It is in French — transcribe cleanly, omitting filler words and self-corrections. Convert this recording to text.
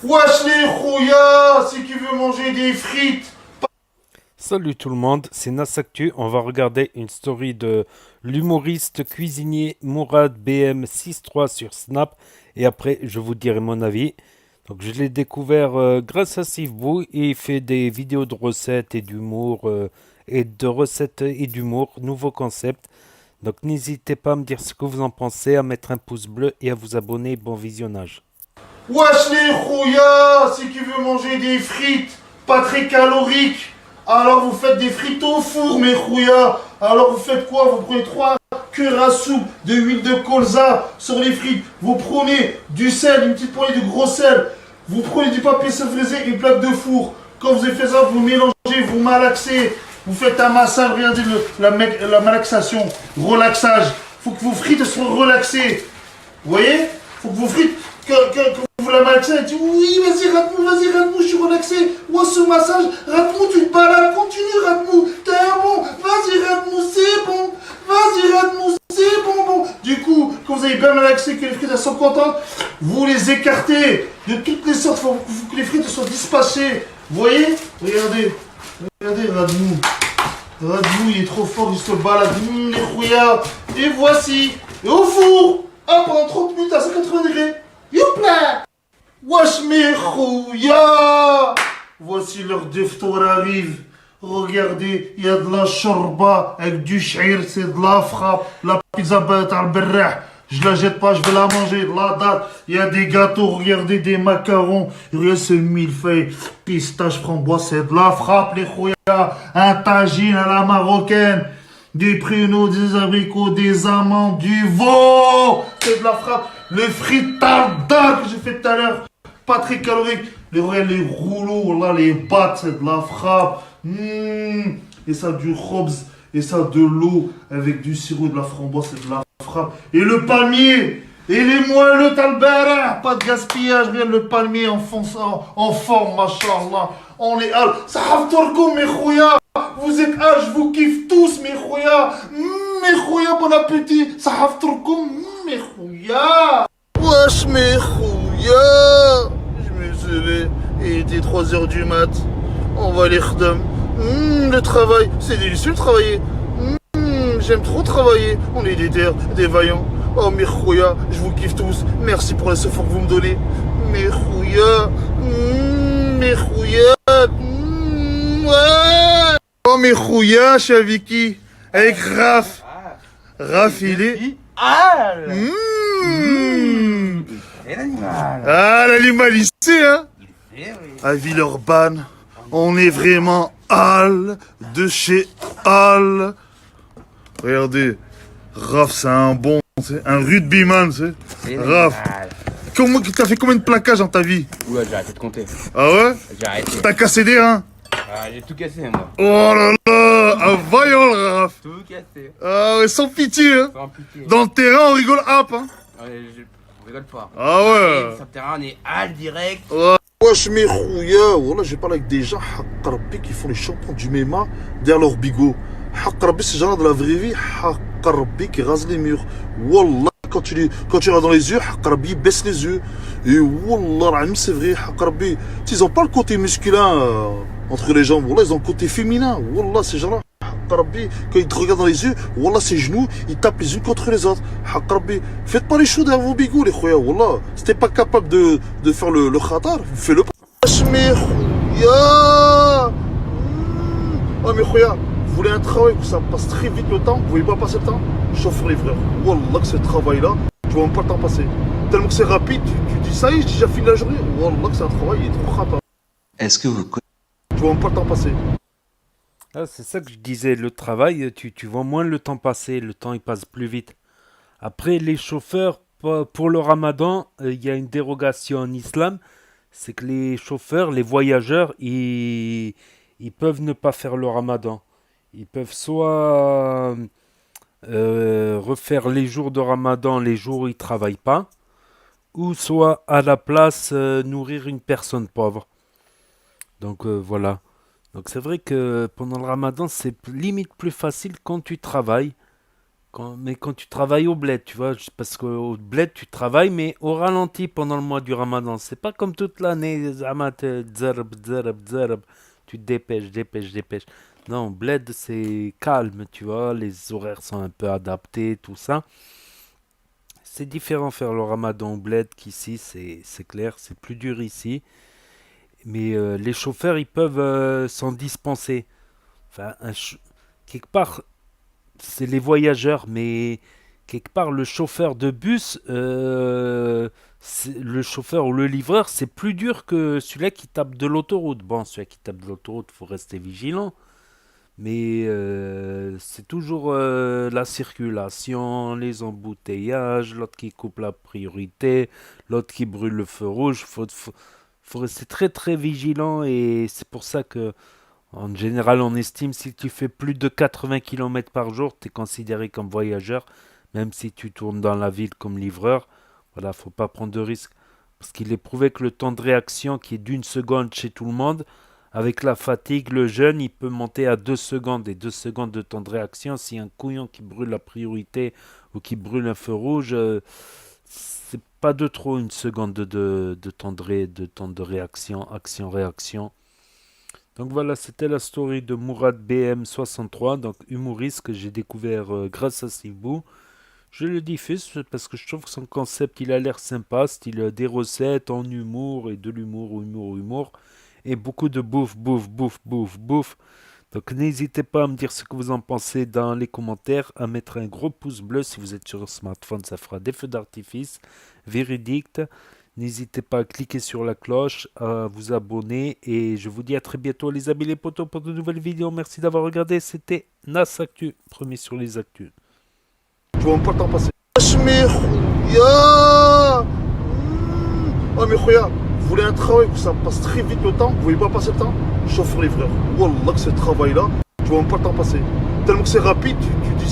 Wesh les rouillas, c'est qui veut manger des frites. Salut tout le monde, c'est Nasactu. On va regarder une story de l'humoriste cuisinier Mourad BM63 sur Snap et après je vous dirai mon avis. Donc je l'ai découvert grâce à Steve Boo et il fait des vidéos de recettes et d'humour nouveau concept. Donc n'hésitez pas à me dire ce que vous en pensez, à mettre un pouce bleu et à vous abonner. Bon visionnage. Wesh les rouillas, c'est qui veut manger des frites, pas très caloriques. Alors vous faites des frites au four mes rouillas. Alors vous faites quoi? Vous prenez 3 cuillères à soupe de huile de colza sur les frites. Vous prenez du sel, une petite poignée de gros sel. Vous prenez du papier sulfurisé, une plaque de four. Quand vous avez fait ça, vous mélangez, vous malaxez. Vous faites un massage, regardez la malaxation, relaxage. Faut que vos frites soient relaxées. Vous voyez? Faut que vos frites, que vous la malaxez, elle dit oui, vas-y, Radmou, je suis relaxé. Ouais, ce massage, Radmou, tu te balades, continue, Radmou, t'es un bon, vas-y, Radmou, c'est bon, vas-y, Radmou, c'est bon. Du coup, quand vous avez bien malaxé, que les frites elles sont contentes, vous les écartez de toutes les sortes, faut que les frites soient dispatchées. Vous voyez? Regardez, Radmou. Radmou, il est trop fort, il se balade, les rouillards. Et voici, et au four, pendant 30 minutes à 180 degrés. Youpla! Wesh mes rouillards! Voici leur deftour arrive. Regardez, il y a de la shorba avec du sh'ir, c'est de la frappe. La pizza al berrah. Je la jette pas, je vais la manger. La date, il y a des gâteaux, regardez, des macarons. Regardez ce millefeuille, pistache, framboise, c'est de la frappe, les rouillards. Un tagine à la marocaine. Des pruneaux, des abricots, des amandes, du veau. C'est de la frappe. Le fritardard que j'ai fait tout à l'heure. Pas très calorique. Les rouleaux, là, les pâtes, c'est de la frappe. Et ça, du khobz. Et ça, de l'eau avec du sirop et de la framboise, c'est de la frappe. Et le palmier. Et les moelleux talbera. Pas de gaspillage. Regarde le palmier en forme, machallah. On est al. Ça haftorkoum, mes khouya. Vous êtes al, je vous kiffe tous, mes khouya. Mes khouya, bon appétit. Ça haftorkoum, mes khouya. Wesh, mes khouya. Je me suis levé. Il était 3h du mat. On va aller khdam. Le travail, c'est délicieux de travailler. J'aime trop travailler. On est des vaillants. Oh mes khouya, je vous kiffe tous. Merci pour les efforts que vous me donnez. Mes khouya. Mes khouya. Ouais. Oh mes khouya, je suis avec qui? Avec Raph. Raph, il est... L'animal ici, hein. À Villeurbanne, on est vraiment Al de chez Al. Regardez, Raph, c'est un bon, c'est un rugbyman, tu sais. Raph, t'as fait combien de plaquages dans ta vie? Ouais, j'ai arrêté de compter. Ah ouais? J'ai arrêté. T'as cassé des reins? Ah, j'ai tout cassé, moi. Oh là là, un vaillant le Raph. Tout cassé. Ah ouais, sans pitié, hein. Sans pitié. Dans le terrain, on rigole hop, hein. Ouais, on rigole pas. Ah ouais. Sur le terrain, on est al direct. Wesh mes rouillards, voilà, j'ai parlé avec des gens Haqqarbi qui font les champions du MMA derrière leur bigot. Haqqarbi, c'est genre de la vraie vie. Haqqarbi qui rase les murs. Wallah, quand tu regardes dans les yeux, Haqqarbi baisse les yeux. Et Wallah, c'est vrai, Haqqarbi, ils ont pas le côté masculin entre les jambes. Wallah, ils ont le côté féminin. Wallah, ces gens-là. Haqqarbi, quand ils te regardent dans les yeux, Wallah, ses genoux, ils tapent les unes contre les autres. Haqqarbi, faites pas les choux derrière vos bigots, les khoya. Wallah, si t'es pas capable de faire le khatar, fais-le pas. Wesh mes khoya. Oh mes khoya, vous voulez un travail où ça passe très vite le temps, vous voyez pas passer le temps? Chauffeur-livreur. Wallah, que ce travail-là, tu vois même pas le temps passer. Tellement que c'est rapide, tu dis ça y est, j'ai déjà fini la journée. Wallah, que c'est un travail, il est trop khatar. Est-ce que vous connaissez Tu vois même pas le temps passer. Ah, c'est ça que je disais, le travail, tu vois moins le temps passer, le temps il passe plus vite. Après, les chauffeurs, pour le ramadan, il y a une dérogation en islam, c'est que les chauffeurs, les voyageurs, ils peuvent ne pas faire le ramadan. Ils peuvent soit refaire les jours de ramadan, les jours où ils ne travaillent pas, ou soit à la place nourrir une personne pauvre. Donc voilà. Donc c'est vrai que pendant le ramadan, c'est limite plus facile quand tu travailles. Mais quand tu travailles au bled, tu vois, parce qu'au bled, tu travailles, mais au ralenti pendant le mois du ramadan. C'est pas comme toute l'année, zama, dzarab, dzarab, dzarab. Tu te dépêches, dépêches, dépêches. Non, au bled, c'est calme, tu vois, les horaires sont un peu adaptés, tout ça. C'est différent faire le ramadan au bled qu'ici, c'est clair, c'est plus dur ici. Mais les chauffeurs, ils peuvent s'en dispenser. Enfin, quelque part, c'est les voyageurs, mais quelque part, le chauffeur de bus, le chauffeur ou le livreur, c'est plus dur que celui-là qui tape de l'autoroute. Bon, celui qui tape de l'autoroute, il faut rester vigilant. Mais c'est toujours la circulation, les embouteillages, l'autre qui coupe la priorité, l'autre qui brûle le feu rouge. Faut rester très très vigilant et c'est pour ça que en général, on estime si tu fais plus de 80 km par jour, tu es considéré comme voyageur, même si tu tournes dans la ville comme livreur. Voilà, faut pas prendre de risques. Parce qu'il est prouvé que le temps de réaction qui est d'une seconde chez tout le monde, avec la fatigue, le jeûne, il peut monter à 2 secondes. Et 2 secondes de temps de réaction, si un couillon qui brûle la priorité ou qui brûle un feu rouge, c'est pas de trop une seconde de temps de réaction, action-réaction. Donc voilà, c'était la story de Mourad BM63, donc humoriste que j'ai découvert grâce à Sibou. Je le diffuse parce que je trouve que son concept, il a l'air sympa, style des recettes en humour et de l'humour, humour, et beaucoup de bouffe, bouffe, bouffe, bouffe, bouffe. Donc n'hésitez pas à me dire ce que vous en pensez dans les commentaires, à mettre un gros pouce bleu si vous êtes sur un smartphone, ça fera des feux d'artifice véridiques. N'hésitez pas à cliquer sur la cloche, à vous abonner et je vous dis à très bientôt les amis les potos pour de nouvelles vidéos. Merci d'avoir regardé, c'était Nas Actu, premier sur les actus. Tu vois même pas le temps passer. Wesh mes khouya. Oh mes khouya, vous voulez un travail où ça passe très vite le temps, vous voyez pas passer le temps? Chauffeur livreur. Wallah que ce travail là, tu vois même pas le temps passer. Tellement que c'est rapide, tu dis